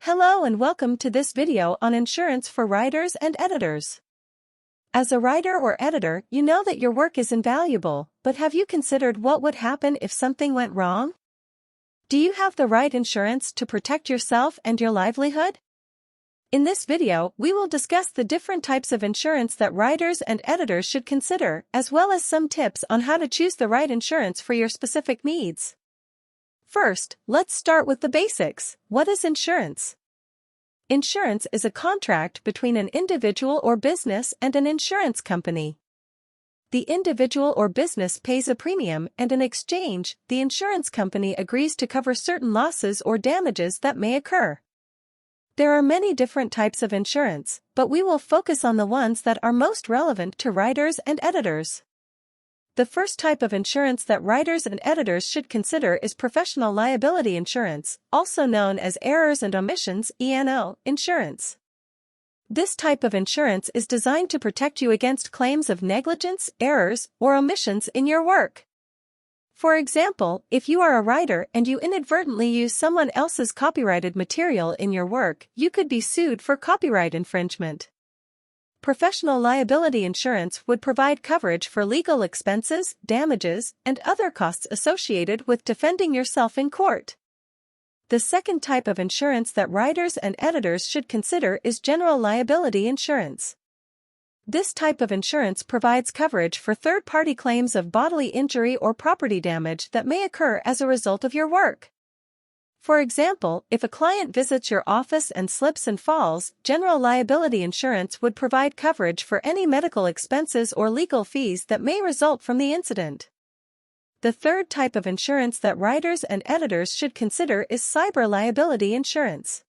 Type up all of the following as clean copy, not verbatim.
Hello and welcome to this video on insurance for writers and editors. As a writer or editor, you know that your work is invaluable, but have you considered what would happen if something went wrong? Do you have the right insurance to protect yourself and your livelihood? In this video, we will discuss the different types of insurance that writers and editors should consider, as well as some tips on how to choose the right insurance for your specific needs. First, let's start with the basics. What is insurance? Insurance is a contract between an individual or business and an insurance company. The individual or business pays a premium, and in exchange, the insurance company agrees to cover certain losses or damages that may occur. There are many different types of insurance, but we will focus on the ones that are most relevant to writers and editors. The first type of insurance that writers and editors should consider is professional liability insurance, also known as errors and omissions (E&O) insurance. This type of insurance is designed to protect you against claims of negligence, errors, or omissions in your work. For example, if you are a writer and you inadvertently use someone else's copyrighted material in your work, you could be sued for copyright infringement. Professional liability insurance would provide coverage for legal expenses, damages, and other costs associated with defending yourself in court. The second type of insurance that writers and editors should consider is general liability insurance. This type of insurance provides coverage for third-party claims of bodily injury or property damage that may occur as a result of your work. For example, if a client visits your office and slips and falls, general liability insurance would provide coverage for any medical expenses or legal fees that may result from the incident. The third type of insurance that writers and editors should consider is cyber liability insurance.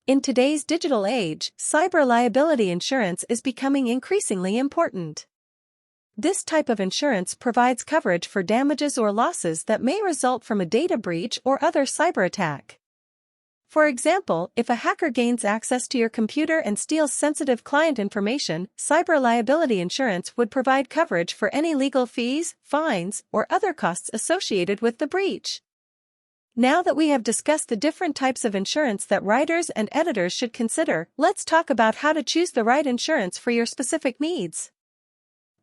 In today's digital age, cyber liability insurance is becoming increasingly important. This type of insurance provides coverage for damages or losses that may result from a data breach or other cyber attack. For example, if a hacker gains access to your computer and steals sensitive client information, cyber liability insurance would provide coverage for any legal fees, fines, or other costs associated with the breach. Now that we have discussed the different types of insurance that writers and editors should consider, let's talk about how to choose the right insurance for your specific needs.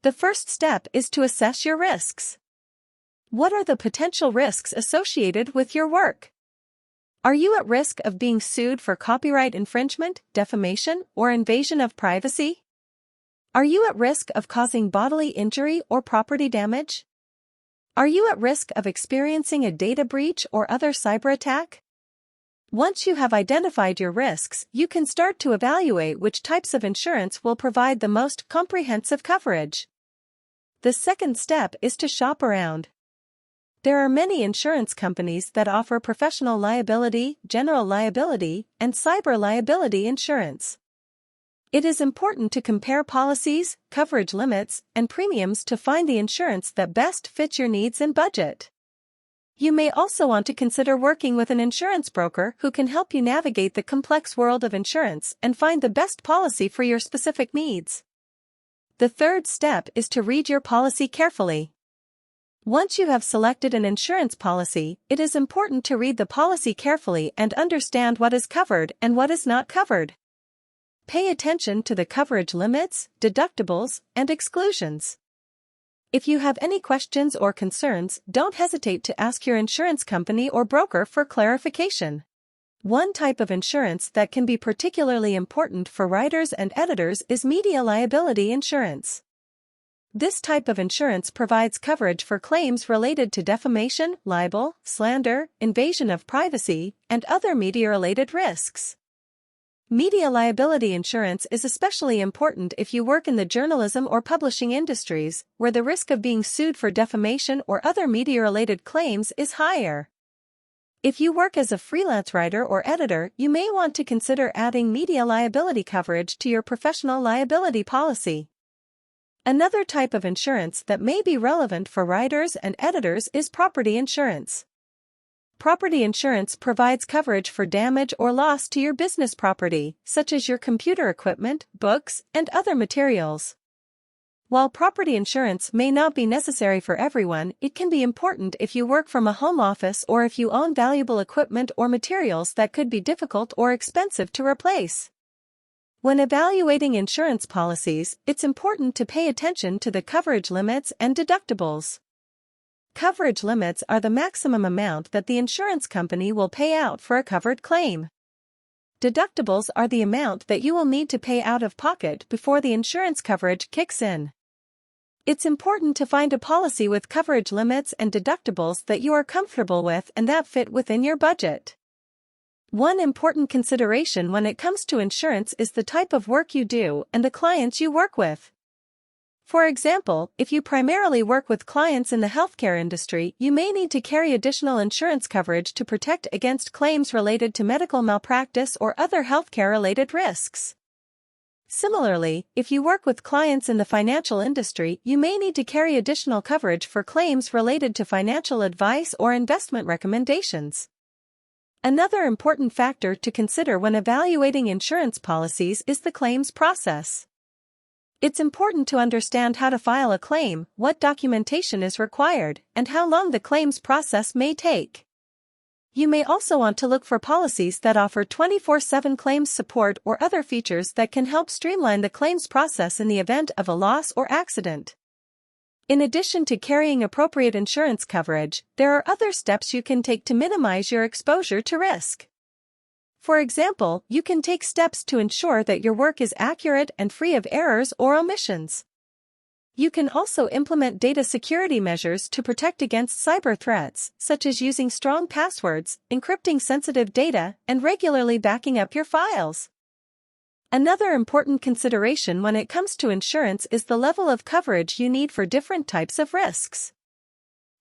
The first step is to assess your risks. What are the potential risks associated with your work? Are you at risk of being sued for copyright infringement, defamation, or invasion of privacy? Are you at risk of causing bodily injury or property damage? Are you at risk of experiencing a data breach or other cyber attack? Once you have identified your risks, you can start to evaluate which types of insurance will provide the most comprehensive coverage. The second step is to shop around. There are many insurance companies that offer professional liability, general liability, and cyber liability insurance. It is important to compare policies, coverage limits, and premiums to find the insurance that best fits your needs and budget. You may also want to consider working with an insurance broker who can help you navigate the complex world of insurance and find the best policy for your specific needs. The third step is to read your policy carefully. Once you have selected an insurance policy, it is important to read the policy carefully and understand what is covered and what is not covered. Pay attention to the coverage limits, deductibles, and exclusions. If you have any questions or concerns, don't hesitate to ask your insurance company or broker for clarification. One type of insurance that can be particularly important for writers and editors is media liability insurance. This type of insurance provides coverage for claims related to defamation, libel, slander, invasion of privacy, and other media-related risks. Media liability insurance is especially important if you work in the journalism or publishing industries, where the risk of being sued for defamation or other media-related claims is higher. If you work as a freelance writer or editor, you may want to consider adding media liability coverage to your professional liability policy. Another type of insurance that may be relevant for writers and editors is property insurance. Property insurance provides coverage for damage or loss to your business property, such as your computer equipment, books, and other materials. While property insurance may not be necessary for everyone, it can be important if you work from a home office or if you own valuable equipment or materials that could be difficult or expensive to replace. When evaluating insurance policies, it's important to pay attention to the coverage limits and deductibles. Coverage limits are the maximum amount that the insurance company will pay out for a covered claim. Deductibles are the amount that you will need to pay out of pocket before the insurance coverage kicks in. It's important to find a policy with coverage limits and deductibles that you are comfortable with and that fit within your budget. One important consideration when it comes to insurance is the type of work you do and the clients you work with. For example, if you primarily work with clients in the healthcare industry, you may need to carry additional insurance coverage to protect against claims related to medical malpractice or other healthcare-related risks. Similarly, if you work with clients in the financial industry, you may need to carry additional coverage for claims related to financial advice or investment recommendations. Another important factor to consider when evaluating insurance policies is the claims process. It's important to understand how to file a claim, what documentation is required, and how long the claims process may take. You may also want to look for policies that offer 24/7 claims support or other features that can help streamline the claims process in the event of a loss or accident. In addition to carrying appropriate insurance coverage, there are other steps you can take to minimize your exposure to risk. For example, you can take steps to ensure that your work is accurate and free of errors or omissions. You can also implement data security measures to protect against cyber threats, such as using strong passwords, encrypting sensitive data, and regularly backing up your files. Another important consideration when it comes to insurance is the level of coverage you need for different types of risks.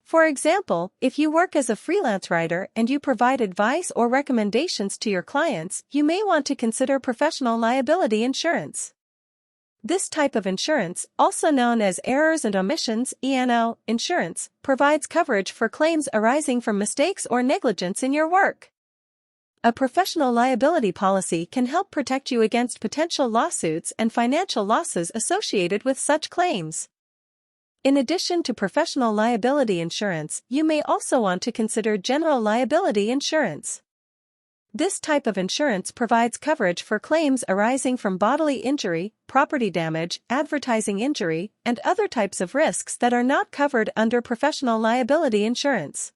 For example, if you work as a freelance writer and you provide advice or recommendations to your clients, you may want to consider professional liability insurance. This type of insurance, also known as errors and omissions (E&O) insurance, provides coverage for claims arising from mistakes or negligence in your work. A professional liability policy can help protect you against potential lawsuits and financial losses associated with such claims. In addition to professional liability insurance, you may also want to consider general liability insurance. This type of insurance provides coverage for claims arising from bodily injury, property damage, advertising injury, and other types of risks that are not covered under professional liability insurance.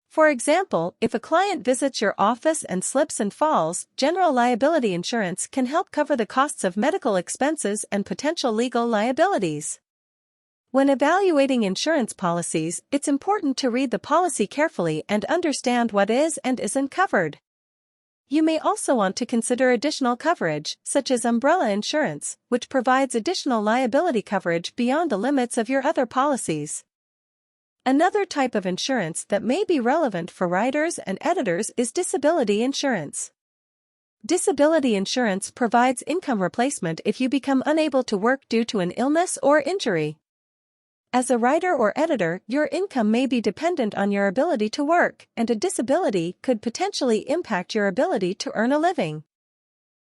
For example, if a client visits your office and slips and falls, general liability insurance can help cover the costs of medical expenses and potential legal liabilities. When evaluating insurance policies, it's important to read the policy carefully and understand what is and isn't covered. You may also want to consider additional coverage, such as umbrella insurance, which provides additional liability coverage beyond the limits of your other policies. Another type of insurance that may be relevant for writers and editors is disability insurance. Disability insurance provides income replacement if you become unable to work due to an illness or injury. As a writer or editor, your income may be dependent on your ability to work, and a disability could potentially impact your ability to earn a living.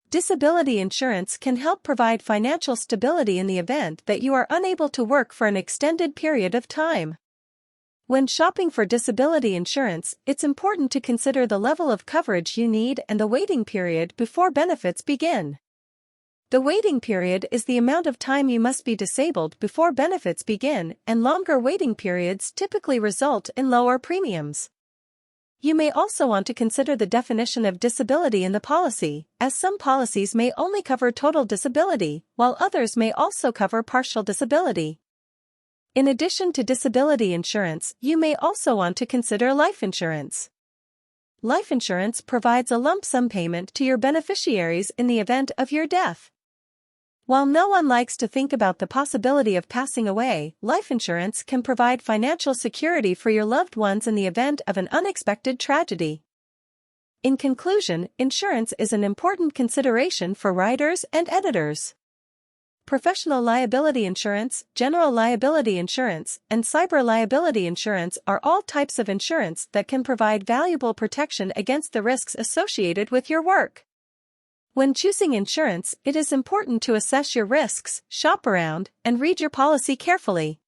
Disability insurance can help provide financial stability in the event that you are unable to work for an extended period of time. When shopping for disability insurance, it's important to consider the level of coverage you need and the waiting period before benefits begin. The waiting period is the amount of time you must be disabled before benefits begin, and longer waiting periods typically result in lower premiums. You may also want to consider the definition of disability in the policy, as some policies may only cover total disability, while others may also cover partial disability. In addition to disability insurance, you may also want to consider life insurance. Life insurance provides a lump sum payment to your beneficiaries in the event of your death. While no one likes to think about the possibility of passing away, life insurance can provide financial security for your loved ones in the event of an unexpected tragedy. In conclusion, insurance is an important consideration for writers and editors. Professional liability insurance, general liability insurance, and cyber liability insurance are all types of insurance that can provide valuable protection against the risks associated with your work. When choosing insurance, it is important to assess your risks, shop around, and read your policy carefully.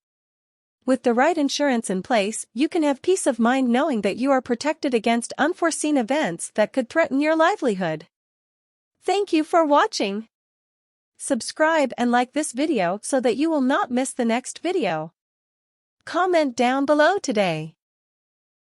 With the right insurance in place, you can have peace of mind knowing that you are protected against unforeseen events that could threaten your livelihood. Thank you for watching. Subscribe and like this video so that you will not miss the next video. Comment down below today.